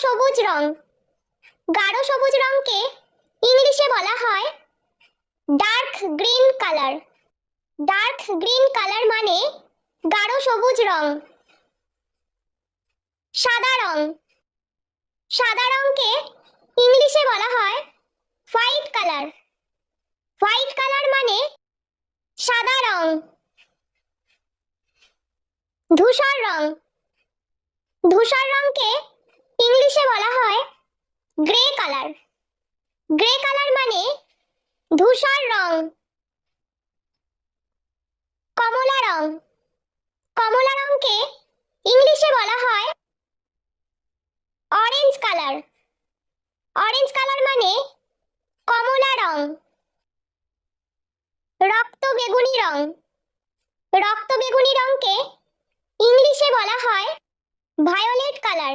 সবুজ রং। গাঢ় সবুজ রংকে ইংলিশে বলা হয় dark green colour. Dark green colour মানে গাঢ় সবুজ রং। সাদা রং। সাদা রংকে ইংলিশে বলা হয় হোয়াইট কালার। হোয়াইট কালার মানে সাদা রং। ধূসর রং। ধূসর রংকে ইংলিশে বলা হয় গ্রে কালার। গ্রে কালার মানে ধূসর রং। কমলা রং। কমলা রংকে ইংলিশে বলা হয় অরেঞ্জ কালার। অরেঞ্জ কালার মানে কমলা রং। রক্ত বেগুনি রং। রক্ত বেগুনি রংকে ইংলিশে বলা হয় ভায়োলেট কালার।